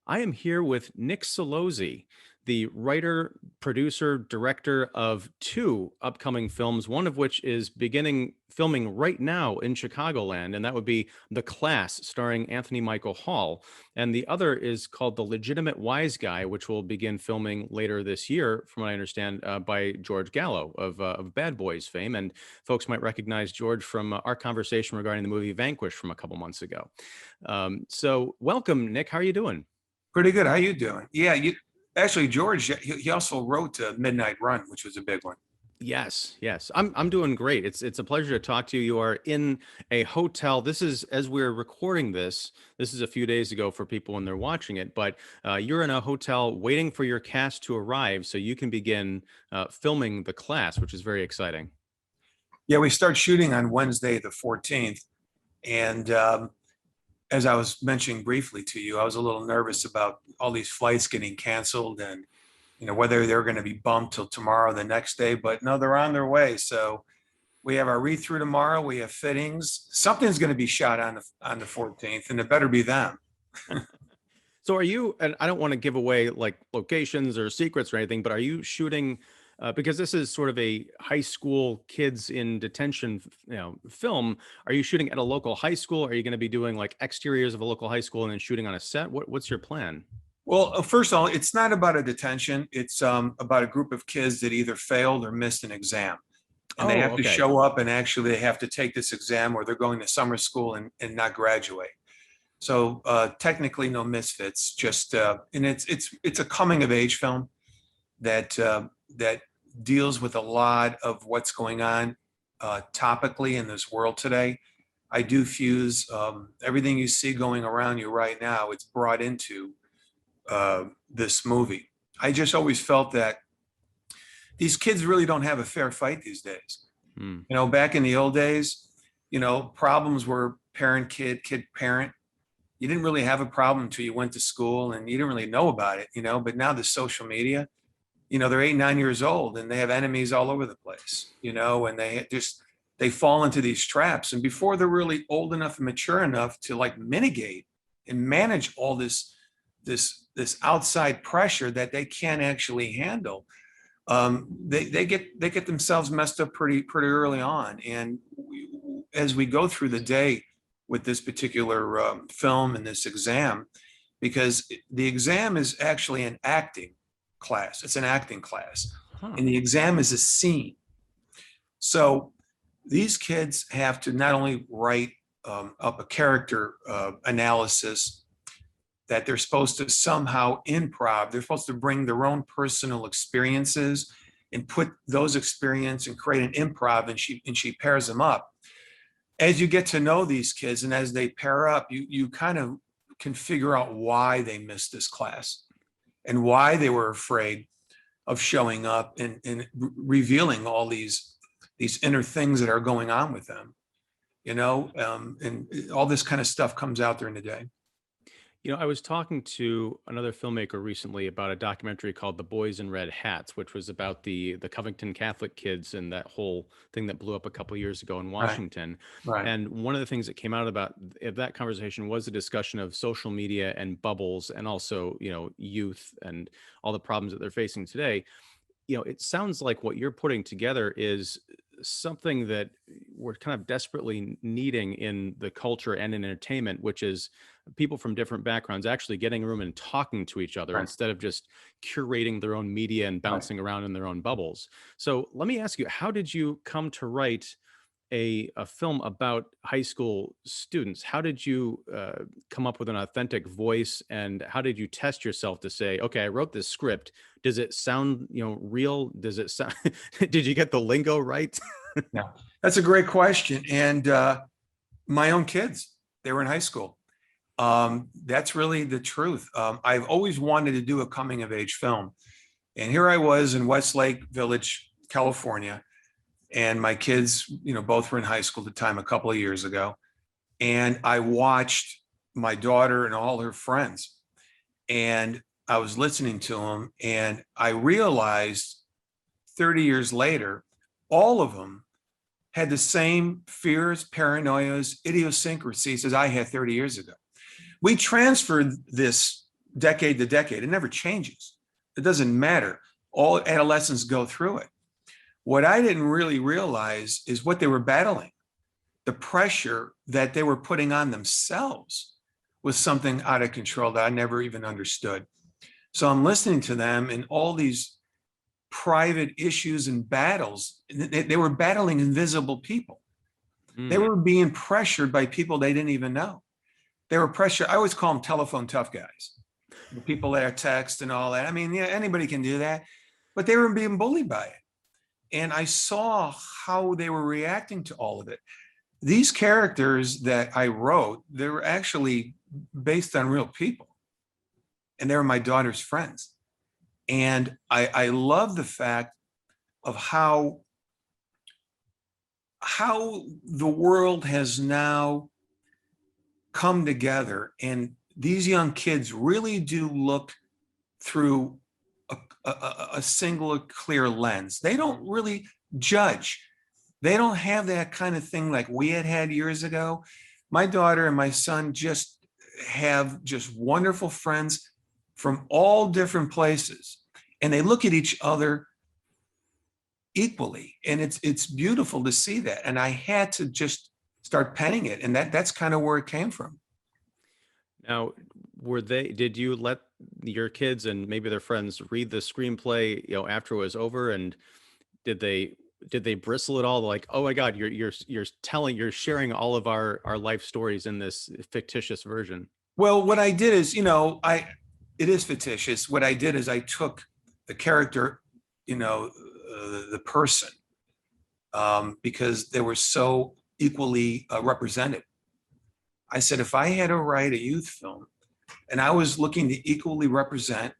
I am here with Nick Celozzi, the writer, producer, director of two upcoming films, one of which is beginning filming right now in Chicagoland, and that would be The Class, starring Anthony Michael Hall. And the other is called The Legitimate Wise Guy, which will begin filming later this year, from what I understand, by George Gallo of Bad Boys fame. And folks might recognize George from our conversation regarding the movie Vanquish from a couple months ago. So welcome, Nick. How are you doing? Pretty good. How you doing? Yeah, you actually, George, he also wrote Midnight Run, which was a big one. Yes, yes. I'm doing great. It's a pleasure to talk to you. You are in a hotel. This is as we're recording this. This is a few days ago for people when they're watching it, but you're in a hotel waiting for your cast to arrive so you can begin filming The Class, which is very exciting. Yeah, we start shooting on Wednesday, the 14th. And as I was mentioning briefly to you, I was a little nervous about all these flights getting canceled and, whether they're going to be bumped till tomorrow, the next day, but no, they're on their way. So we have our read through tomorrow. We have fittings. Something's going to be shot on the 14th, and it better be them. So are you, and I don't want to give away like locations or secrets or anything, but are you shooting, because this is sort of a high school kids in detention, film. Are you shooting at a local high school? Are you going to be doing like exteriors of a local high school and then shooting on a set? What's your plan? Well, first of all, it's not about a detention. It's about a group of kids that either failed or missed an exam. And they Oh, have to okay. show up and actually they have to take this exam or they're going to summer school and not graduate. So technically no misfits, just and it's a coming of age film that deals with a lot of what's going on topically in this world today. I do fuse everything you see going around you right now. It's brought into this movie. I just always felt that these kids really don't have a fair fight these days. Hmm. Back in the old days, problems were parent, kid, parent. You didn't really have a problem until you went to school and you didn't really know about it, but now the social media, they're 8, 9 years old and they have enemies all over the place, and they fall into these traps. And before they're really old enough and mature enough to like mitigate and manage all this outside pressure that they can't actually handle, they get themselves messed up pretty early on. And as we go through the day with this particular film and this exam, because the exam is actually an acting class. It's an acting class. Huh. And the exam is a scene. So these kids have to not only write up a character analysis that they're supposed to somehow improv. They're supposed to bring their own personal experiences and put those experiences and create an improv, and she pairs them up. As you get to know these kids and as they pair up, you kind of can figure out why they missed this class and why they were afraid of showing up and revealing all these inner things that are going on with them, and all this kind of stuff comes out during the day. I was talking to another filmmaker recently about a documentary called The Boys in Red Hats, which was about the Covington Catholic kids and that whole thing that blew up a couple of years ago in Washington. Right. And one of the things that came out about that conversation was a discussion of social media and bubbles and also, youth and all the problems that they're facing today. It sounds like what you're putting together is something that we're kind of desperately needing in the culture and in entertainment, which is people from different backgrounds actually getting a room and talking to each other, right, instead of just curating their own media and bouncing around in their own bubbles. So let me ask you, how did you come to write a film about high school students? How did you come up with an authentic voice, and how did you test yourself to say, okay, I wrote this script. Does it sound, real? Does it sound, did you get the lingo right? Yeah, that's a great question. And my own kids, they were in high school. That's really the truth. I've always wanted to do a coming of age film. And here I was in Westlake Village, California. And my kids, both were in high school at the time a couple of years ago. And I watched my daughter and all her friends. And I was listening to them. And I realized 30 years later, all of them had the same fears, paranoias, idiosyncrasies as I had 30 years ago. We transferred this decade to decade. It never changes. It doesn't matter. All adolescents go through it. What I didn't really realize is what they were battling. The pressure that they were putting on themselves was something out of control that I never even understood. So I'm listening to them and all these private issues and battles. They were battling invisible people. They were being pressured by people they didn't even know. They were pressured. I always call them telephone tough guys. The people that are text and all that. I mean, yeah, anybody can do that, but they were being bullied by it. And I saw how they were reacting to all of it. These characters that I wrote, they were actually based on real people. And they were my daughter's friends. And I love the fact of how the world has now come together, and these young kids really do look through a single clear lens. They don't really judge. They don't have that kind of thing like we had years ago. My daughter and my son just have just wonderful friends from all different places, and they look at each other equally, and it's beautiful to see that. And I had to just start penning it, and that's kind of where it came from. Now, did you let your kids and maybe their friends read the screenplay, after it was over? And did they bristle at all? Like, oh my God, you're sharing all of our life stories in this fictitious version. Well, what I did is, it is fictitious. What I did is I took the character, the person, because they were so equally represented. I said, if I had to write a youth film and I was looking to equally represent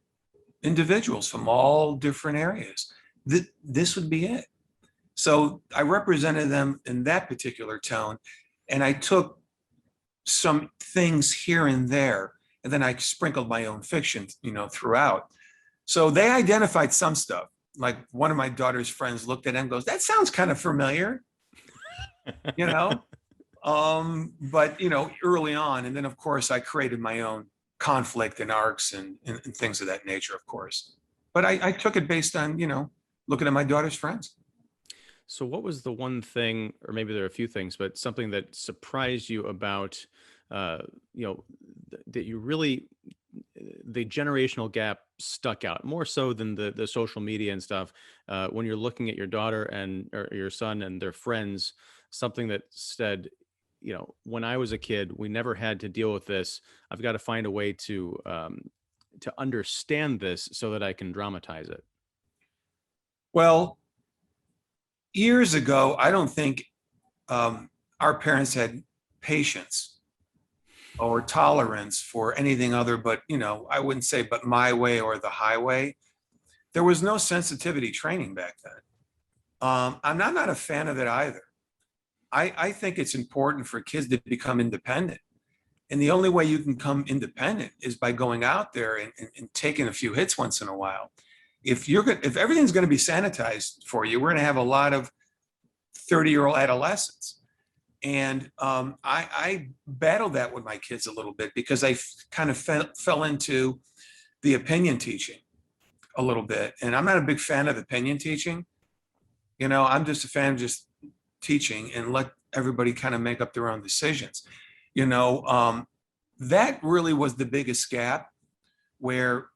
individuals from all different areas, this would be it. So I represented them in that particular tone, and I took some things here and there, and then I sprinkled my own fiction, throughout. So they identified some stuff. Like one of my daughter's friends looked at it and goes, that sounds kind of familiar, but early on. And then of course I created my own conflict and arcs and things of that nature, of course. But I took it based on, looking at my daughter's friends. So what was the one thing, or maybe there are a few things, but something that surprised you about, that you really, the generational gap stuck out more so than the social media and stuff, when you're looking at your daughter or your son and their friends, something that said, when I was a kid, we never had to deal with this. I've got to find a way to understand this so that I can dramatize it. Well, years ago, I don't think our parents had patience or tolerance for anything other but, I wouldn't say but my way or the highway. There was no sensitivity training back then. I'm not a fan of it either. I think it's important for kids to become independent. And the only way you can become independent is by going out there and taking a few hits once in a while. If everything's going to be sanitized for you, we're going to have a lot of 30-year-old adolescents. And I battled that with my kids a little bit because I kind of fell into the opinion teaching a little bit. And I'm not a big fan of opinion teaching. I'm just a fan of just teaching and let everybody kind of make up their own decisions. That really was the biggest gap where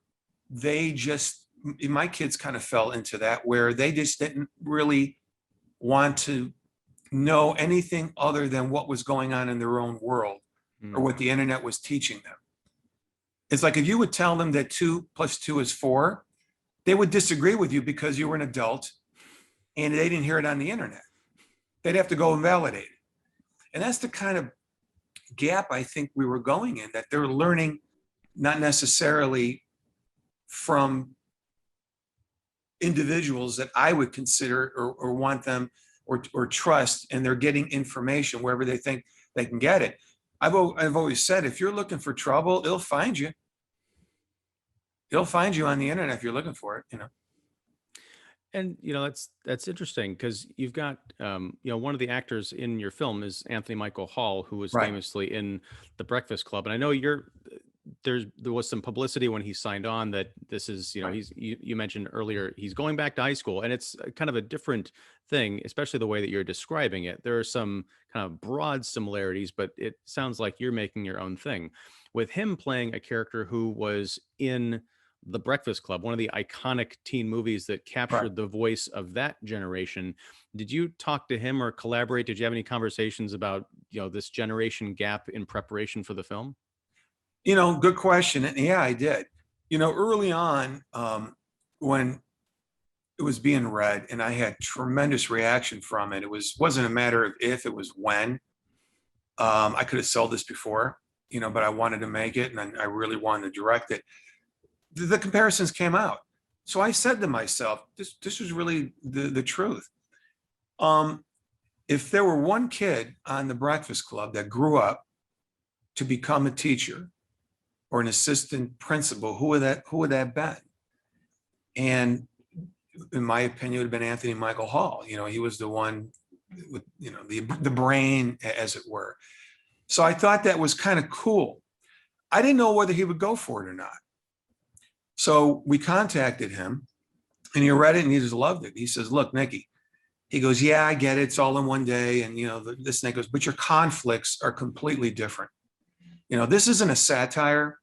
my kids kind of fell into that, where they just didn't really want to know anything other than what was going on in their own world or what the internet was teaching them. It's like if you would tell them that 2 + 2 is 4, they would disagree with you because you were an adult and they didn't hear it on the internet. They'd have to go and validate it. And that's the kind of gap I think we were going in, that they're learning not necessarily from individuals that I would consider or want them or trust, and they're getting information wherever they think they can get it. I've always said, if you're looking for trouble, it'll find you. It'll find you on the internet if you're looking for it, And that's interesting because you've got one of the actors in your film is Anthony Michael Hall, who was Right. famously in The Breakfast Club, and I know you're there was some publicity when he signed on that this is, you know, you mentioned earlier, he's going back to high school, and it's kind of a different thing, especially the way that you're describing it. There are some kind of broad similarities, but it sounds like you're making your own thing with him playing a character who was in The Breakfast Club, one of the iconic teen movies that Right. captured the voice of that generation. Did you talk to him or collaborate? Did you have any conversations about, you know, this generation gap in preparation for the film? You know, good question. And yeah, I did. You know, early on, when it was being read and I had tremendous reaction from it, wasn't a matter of if, it was when. I could have sold this before, you know, but I wanted to make it and I really wanted to direct it. The comparisons came out. So I said to myself, this was really the truth. If there were one kid on the Breakfast Club that grew up to become a teacher or an assistant principal, who would that been? And in my opinion, it would have been Anthony Michael Hall. You know, he was the one with, you know, the brain, as it were. So I thought that was kind of cool. I didn't know whether he would go for it or not. So we contacted him and he read it and he just loved it. He says, look, Nicky, he goes, yeah, I get it. It's all in one day. And, you know, this thing goes, but your conflicts are completely different. You know, this isn't a satire.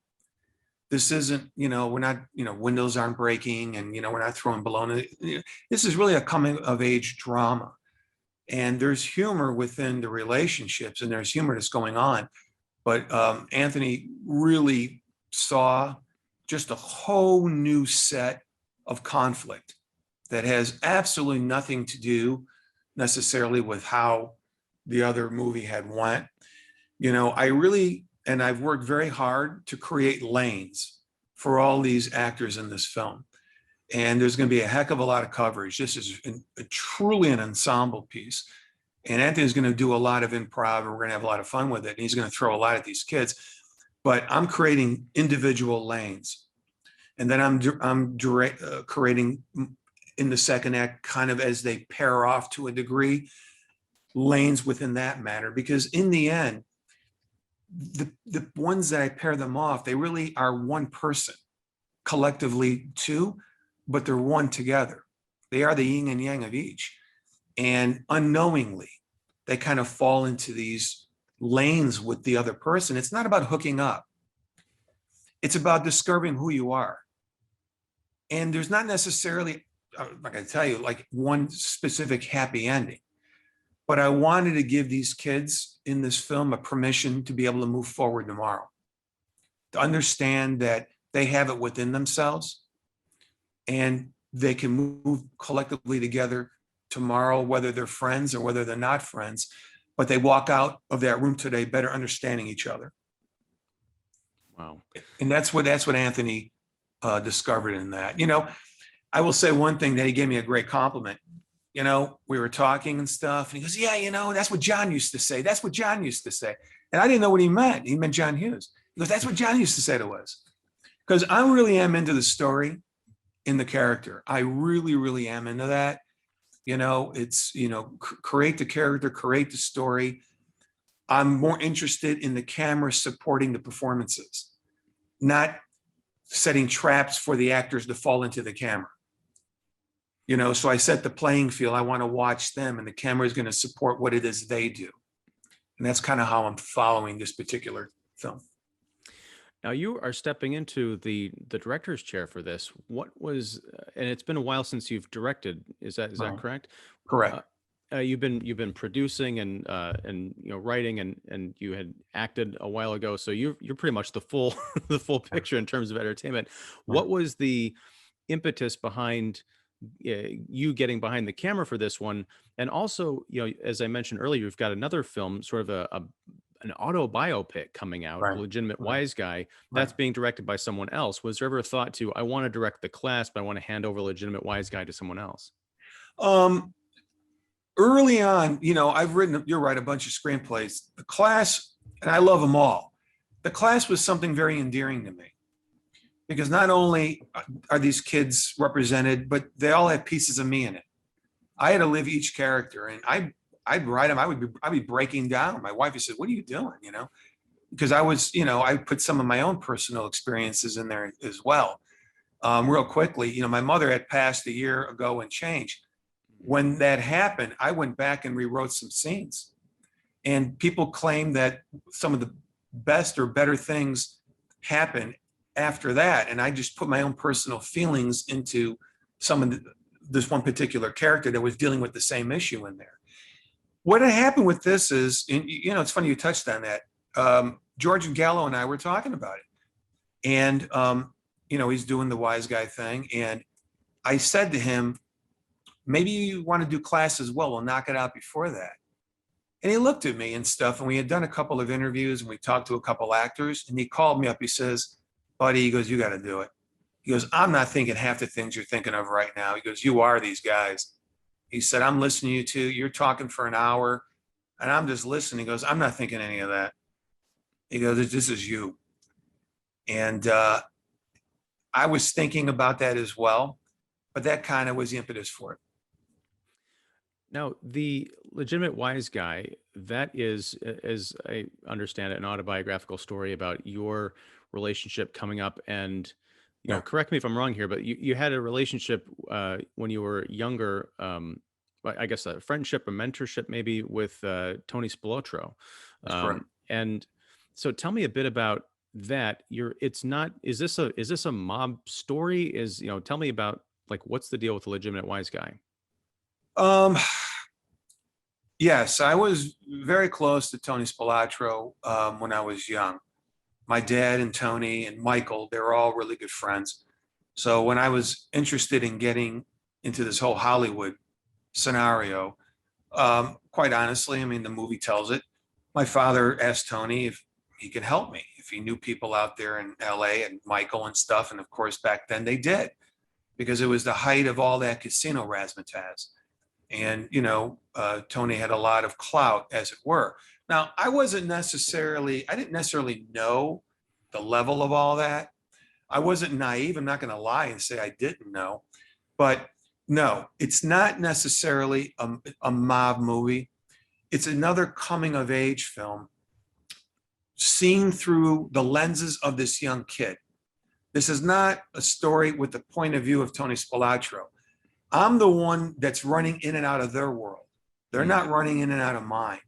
This isn't, you know, we're not, you know, windows aren't breaking and, you know, we're not throwing baloney. This is really a coming of age drama. And there's humor within the relationships and there's humor that's going on. But Anthony really saw just a whole new set of conflict that has absolutely nothing to do necessarily with how the other movie had went. You know, I've worked very hard to create lanes for all these actors in this film. And there's going to be a heck of a lot of coverage. This is truly an ensemble piece. And Anthony's going to do a lot of improv and we're going to have a lot of fun with it. And he's going to throw a lot at these kids. But I'm creating individual lanes. And then I'm creating in the second act, kind of as they pair off to a degree, lanes within that matter. Because in the end, the ones that I pair them off, they really are one person, collectively two, but they're one together. They are the yin and yang of each. And unknowingly, they kind of fall into these lanes with the other person. It's not about hooking up. It's about discovering who you are. And there's not necessarily, like I tell you, like one specific happy ending. But I wanted to give these kids in this film a permission to be able to move forward tomorrow, to understand that they have it within themselves and they can move collectively together tomorrow, whether they're friends or whether they're not friends, but they walk out of that room today better understanding each other. Wow. And that's what Anthony discovered in that. You know, I will say one thing that he gave me a great compliment. You know, we were talking and stuff, and he goes, yeah, you know, that's what John used to say. That's what John used to say. And I didn't know what he meant. He meant John Hughes. He goes, that's what John used to say to us. Because I really am into the story in the character. I really, really am into that. You know, it's, you know, create the character, create the story. I'm more interested in the camera supporting the performances, not setting traps for the actors to fall into the camera. You know, so I set the playing field. I want to watch them and the camera is going to support what it is they do. And that's kind of how I'm following this particular film. Now you are stepping into the director's chair for this. What was, and it's been a while since you've directed. Is that correct? Correct. You've been producing and you know, writing and you had acted a while ago. So you're pretty much the full the full picture in terms of entertainment. What was the impetus behind you getting behind the camera for this one? And also, you know, as I mentioned earlier, you've got another film, sort of an auto biopic coming out, Right. Legitimate Wise Guy, that's being directed by someone else. Was there ever a thought to, I want to direct The Class, but I want to hand over Legitimate Wise Guy to someone else? Early on, you know, I've written, you're right, a bunch of screenplays. The Class, and I love them all. The Class was something very endearing to me because not only are these kids represented, but they all have pieces of me in it. I had to live each character, and I'd write them. I'd be breaking down. My wife would say, "What are you doing?" You because I was, I put some of my own personal experiences in there as well. Real quickly, my mother had passed a year ago and change. When that happened, I went back and rewrote some scenes. And people claim that some of the best or better things happen after that. And I just put my own personal feelings into this one particular character that was dealing with the same issue in there. What had happened with this is, it's funny you touched on that. George Gallo and I were talking about it. And, he's doing the wise guy thing. And I said to him, maybe you want to do class as well. We'll knock it out before that. And he looked at me and stuff, and we had done a couple of interviews and we talked to a couple actors, and he called me up. He says, buddy, he goes, you got to do it. He goes, I'm not thinking half the things you're thinking of right now. He goes, you are these guys. He said, I'm listening to you too. You're talking for an hour and I'm just listening. He goes, I'm not thinking any of that. He goes, this is you. And I was thinking about that as well, but that kind of was the impetus for it. Now, the Legitimate Wise Guy, that is, as I understand it, an autobiographical story about your relationship coming up. And, correct me if I'm wrong here, but you had a relationship when you were younger, I guess a friendship, a mentorship maybe with Tony Spilotro. And so tell me a bit about that. Is this a mob story? Tell me about what's the deal with the Legitimate Wise Guy? Yes, I was very close to Tony Spilotro when I was young. My dad and Tony and Michael, they were all really good friends. So when I was interested in getting into this whole Hollywood scenario, quite honestly, I mean, the movie tells it. My father asked Tony if he could help me, if he knew people out there in LA and Michael and stuff. And of course, back then they did, because it was the height of all that casino razzmatazz. And, Tony had a lot of clout, as it were. Now, I didn't necessarily know the level of all that. I wasn't naive. I'm not going to lie and say I didn't know. But no, it's not necessarily a mob movie. It's another coming of age film seen through the lenses of this young kid. This is not a story with the point of view of Tony Spilotro. I'm the one that's running in and out of their world. They're not running in and out of mine.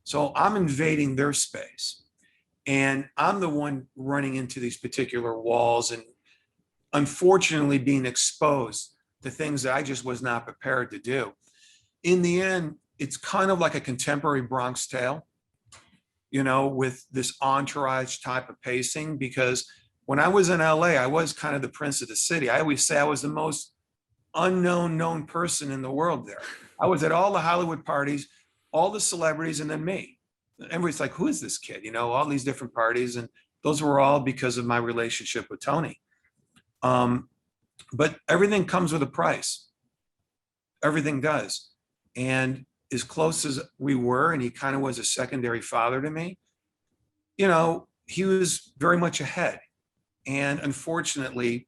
So I'm invading their space. And I'm the one running into these particular walls and unfortunately being exposed to things that I just was not prepared to do. In the end, it's kind of like a contemporary Bronx Tale, with this entourage type of pacing, because when I was in LA, I was kind of the prince of the city. I always say I was the most known person in the world there. I was at all the Hollywood parties, all the celebrities, and then me. Everybody's like, who is this kid? All these different parties. And those were all because of my relationship with Tony. But everything comes with a price. Everything does. And as close as we were, and he kind of was a secondary father to me, he was very much ahead. And unfortunately,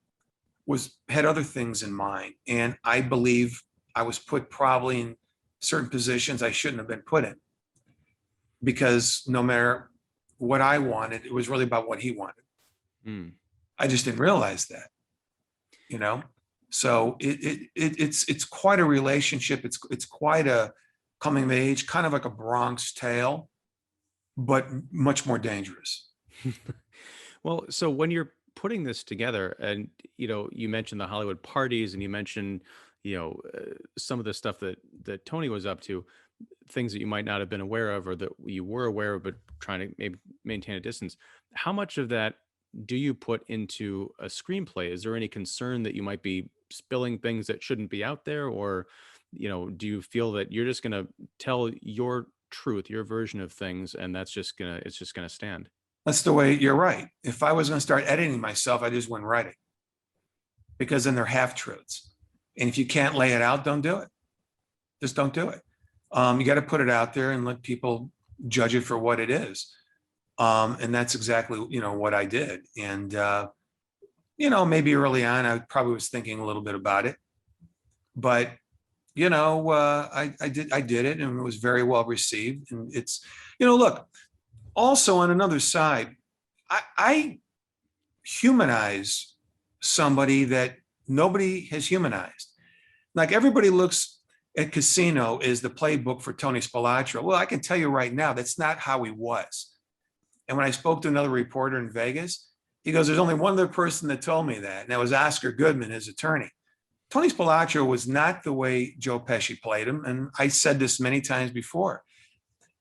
had other things in mind. And I believe I was put probably in certain positions I shouldn't have been put in, because no matter what I wanted, it was really about what he wanted. I just didn't realize that, so it's quite a relationship. It's quite a coming of age, kind of like a Bronx Tale, but much more dangerous. Well, so when you're putting this together, and you mentioned the Hollywood parties, and you mentioned some of the stuff that Tony was up to, things that you might not have been aware of, or that you were aware of but trying to maybe maintain a distance. How much of that do you put into a screenplay? Is there any concern that you might be spilling things that shouldn't be out there, or do you feel that you're just going to tell your truth, your version of things, and it's just going to stand? That's the way. You're right. If I was going to start editing myself, I just wouldn't write it, because then they're half truths. And if you can't lay it out, don't do it. Just don't do it. You got to put it out there and let people judge it for what it is. And that's exactly, what I did. And, maybe early on, I probably was thinking a little bit about it, but, I did it, and it was very well received. And it's, look, Also, on another side, I humanize somebody that nobody has humanized. Like everybody looks at Casino as the playbook for Tony Spilotro. Well, I can tell you right now, that's not how he was. And when I spoke to another reporter in Vegas, he goes, there's only one other person that told me that, and that was Oscar Goodman, his attorney. Tony Spilotro was not the way Joe Pesci played him. And I said this many times before.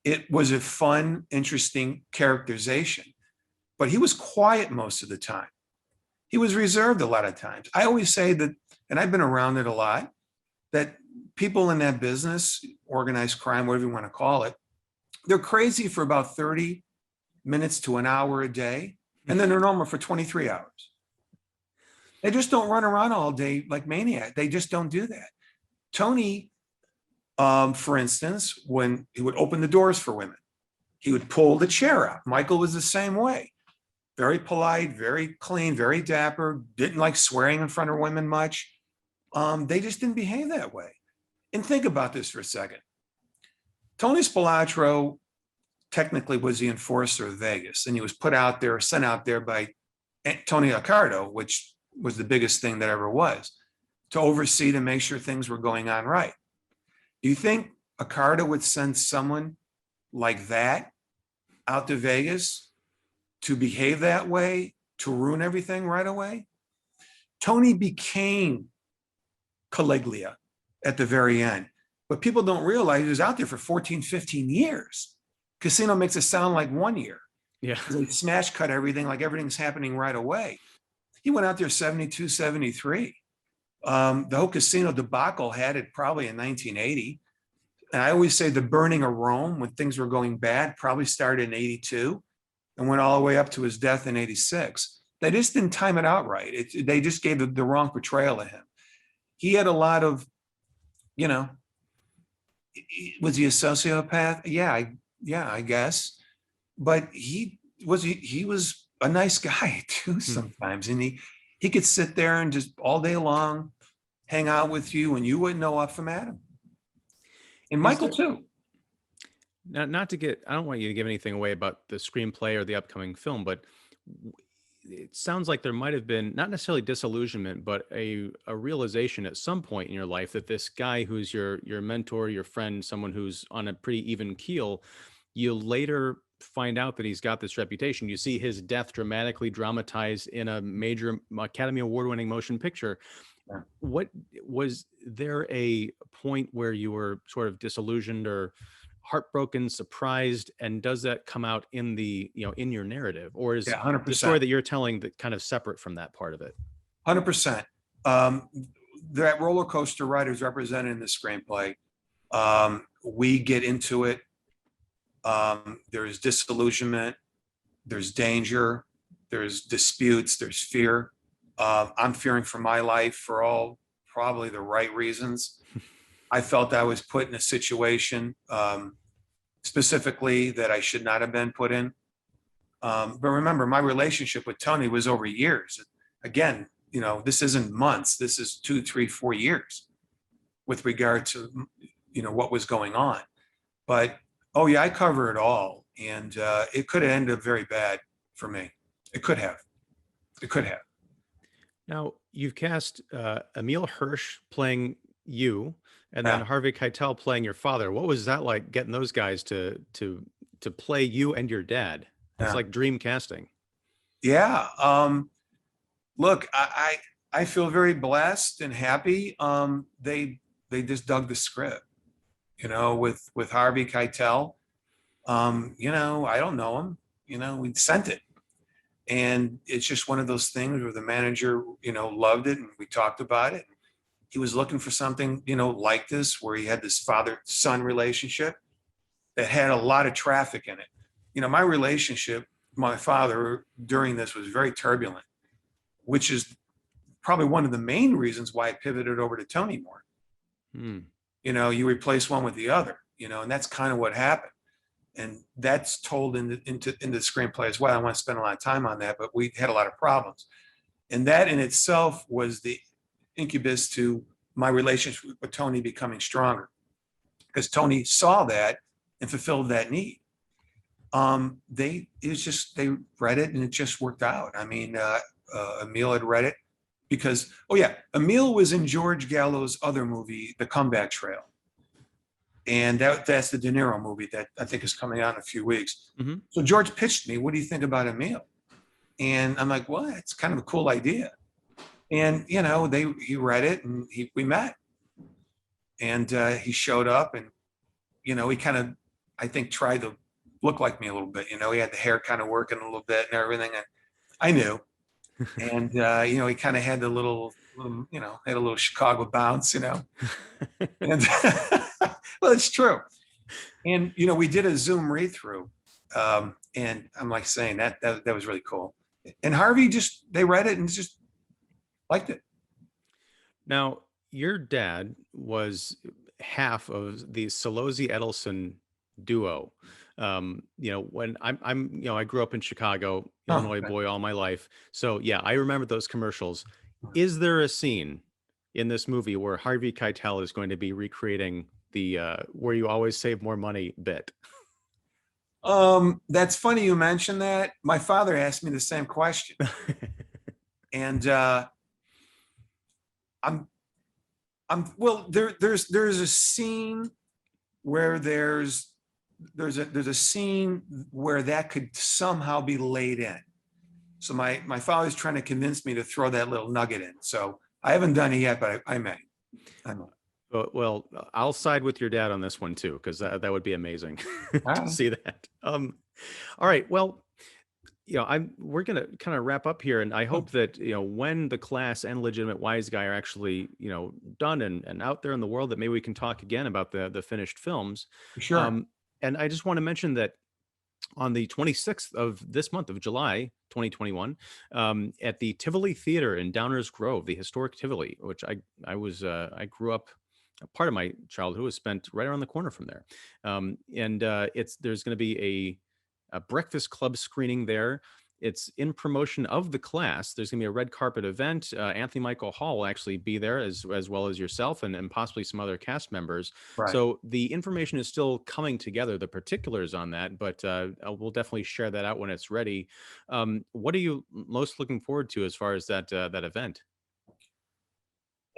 It was a fun, interesting characterization, but he was quiet most of the time. He was reserved a lot of times. I always say that, and I've been around it a lot, that people in that business, organized crime, whatever you want to call it, they're crazy for about 30 minutes to an hour a day, and then they're normal for 23 hours. They just don't run around all day like maniacs. They just don't do that. Tony, for instance, when he would open the doors for women, he would pull the chair out. Michael was the same way. Very polite, very clean, very dapper, didn't like swearing in front of women much. They just didn't behave that way. And think about this for a second. Tony Spilotro technically was the enforcer of Vegas, and he was put out there, sent out there by Tony Accardo, which was the biggest thing that ever was, to oversee to make sure things were going on right. Do you think Accardo would send someone like that out to Vegas to behave that way, to ruin everything right away? Tony became Caligula at the very end, but people don't realize he was out there for 14, 15 years. Casino makes it sound like 1 year. Yeah. They smash cut everything, like everything's happening right away. He went out there 72, 73. The whole Casino debacle had it probably in 1980. And I always say the burning of Rome, when things were going bad, probably started in 82 and went all the way up to his death in 86. They just didn't time it out right. They just gave the wrong portrayal of him. He had a lot of, was he a sociopath? Yeah, I guess. But he was a nice guy too sometimes. And he could sit there and just all day long hang out with you and you wouldn't know up from Adam. And Michael too. Not to get, I don't want you to give anything away about the screenplay or the upcoming film, but it sounds like there might have been not necessarily disillusionment, but a realization at some point in your life that this guy who's your mentor, your friend, someone who's on a pretty even keel, you later find out that he's got this reputation. You see his death dramatically dramatized in a major Academy Award-winning motion picture. Yeah. What was there a point where you were sort of disillusioned or heartbroken, surprised, and does that come out in the in your narrative, or is 100%. the story that you're telling that kind of separate from that part of it? 100%. That roller coaster ride is represented in the screenplay. We get into it. There's disillusionment, there's danger, there's disputes, there's fear. I'm fearing for my life for all probably the right reasons. I felt I was put in a situation specifically that I should not have been put in. But remember, my relationship with Tony was over years. Again, this isn't months. This is 2, 3, 4 years with regard to, what was going on. But, oh yeah, I cover it all. And it could have ended up very bad for me. It could have. It could have. Now, you've cast Emile Hirsch playing you, and then Harvey Keitel playing your father. What was that like, getting those guys to play you and your dad? It's like dream casting. Yeah. Look, I feel very blessed and happy. They just dug the script, with Harvey Keitel. I don't know him. We sent it. And it's just one of those things where the manager, loved it, and we talked about it. He was looking for something, like this, where he had this father-son relationship that had a lot of traffic in it. My relationship, my father during this was very turbulent, which is probably one of the main reasons why I pivoted over to Tony more. You replace one with the other, and that's kind of what happened. And that's told in the screenplay as well. I don't want to spend a lot of time on that, but we had a lot of problems. And that in itself was the incubus to my relationship with Tony becoming stronger, because Tony saw that and fulfilled that need. They read it and it just worked out. I mean, Emile had read it because, oh yeah, Emile was in George Gallo's other movie, The Comeback Trail. And that's the De Niro movie that I think is coming out in a few weeks. Mm-hmm. So George pitched me, what do you think about Emile? And I'm like, well, it's kind of a cool idea. And, you know, he read it and we met. And he showed up and, you know, he kind of, I think, tried to look like me a little bit. You know, he had the hair kind of working a little bit and everything. And I knew. And, you know, he kind of had the little, you know, had a little Chicago bounce, you know. And well, it's true. And, you know, we did a Zoom read through. And I'm like saying that was really cool. And Harvey they read it and just liked it. Now, your dad was half of the Celozzi Edelson duo. You know, when you know, I grew up in Chicago, Illinois boy all my life. So yeah, I remember those commercials. Is there a scene in this movie where Harvey Keitel is going to be recreating the where you always save more money bit? That's funny you mentioned that. My father asked me the same question. And well, there's a scene where there's a scene where that could somehow be laid in. So my father's trying to convince me to throw that little nugget in. So I haven't done it yet, but I may. Well, I'll side with your dad on this one too, because that would be amazing to see that. All right. Well, you know, we're gonna kind of wrap up here, and I hope that, you know, when the class and Legitimate Wise Guy are actually, you know, done and out there in the world, that maybe we can talk again about the finished films. Sure. And I just want to mention that on the 26th of this month of July 2021, at the Tivoli Theater in Downers Grove, the historic Tivoli, which I grew up. A part of my childhood was spent right around the corner from there, and there's going to be a breakfast club screening there. It's in promotion of the class. There's going to be a red carpet event. Anthony Michael Hall will actually be there as well as yourself and possibly some other cast members. Right. So the information is still coming together, the particulars on that, but we'll definitely share that out when it's ready. What are you most looking forward to as far as that event?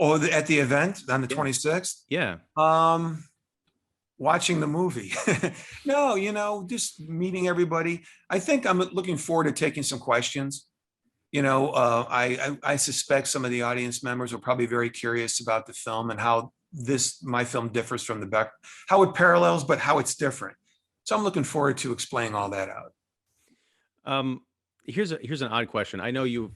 Oh, at the event on the 26th? Yeah. Watching the movie. No, you know, just meeting everybody. I think I'm looking forward to taking some questions. You know, I suspect some of the audience members are probably very curious about the film and how my film differs from how it parallels, but how it's different. So I'm looking forward to explaining all that out. Here's an odd question. I know you've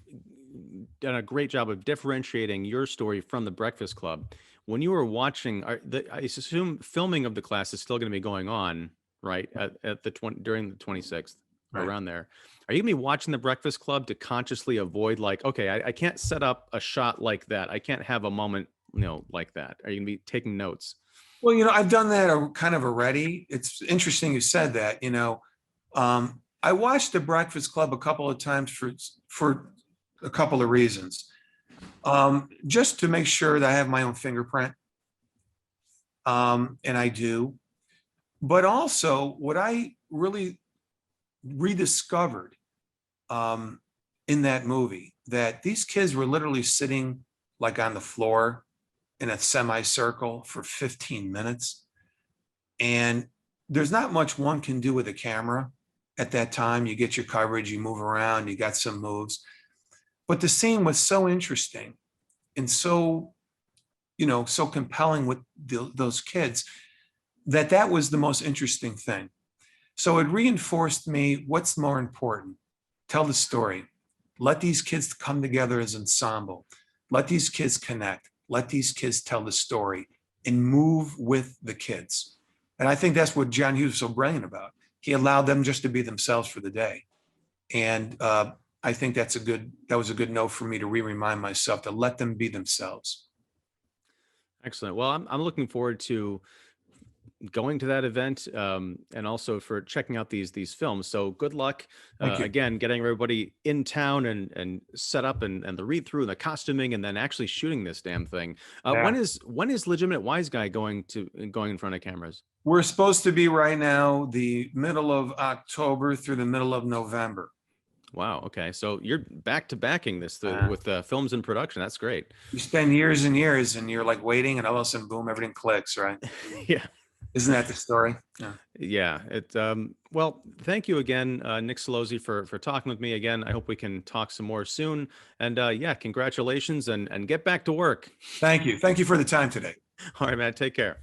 done a great job of differentiating your story from the Breakfast Club. When you were watching, I assume filming of the class is still going to be going on, right? During the 26th, Right. around there. Are you going to be watching the Breakfast Club to consciously avoid, like, okay, I can't set up a shot like that. I can't have a moment, you know, like that. Are you going to be taking notes? Well, you know, I've done that kind of already. It's interesting you said that. You know, I watched the Breakfast Club a couple of times for a couple of reasons. Just to make sure that I have my own fingerprint. And I do. But also what I really rediscovered in that movie, that these kids were literally sitting like on the floor in a semicircle for 15 minutes. And there's not much one can do with a camera at that time. You get your coverage, you move around, you got some moves. But the scene was so interesting and so, you know, so compelling with those kids that was the most interesting thing. So it reinforced me, what's more important? Tell the story. Let these kids come together as an ensemble. Let these kids connect. Let these kids tell the story and move with the kids. And I think that's what John Hughes was so brilliant about. He allowed them just to be themselves for the day. And I think that was a good note for me to remind myself to let them be themselves. Excellent. Well, I'm looking forward to, going to that event, and also for checking out these films. So good luck, Thank you. again, getting everybody in town and set up, and the read through and the costuming, and then actually shooting this damn thing. Yeah. When is Legitimate Wise Guy going in front of cameras? We're supposed to be right now the middle of October through the middle of November. Wow. Okay. So you're back to backing this with films in production. That's great. You spend years and years and you're like waiting, and all of a sudden, boom, everything clicks, right? Yeah. Isn't that the story? Yeah. Yeah. Well, thank you again, Nick Celozzi, for talking with me again. I hope we can talk some more soon. And yeah, congratulations, and get back to work. Thank you. Thank you for the time today. All right, man. Take care.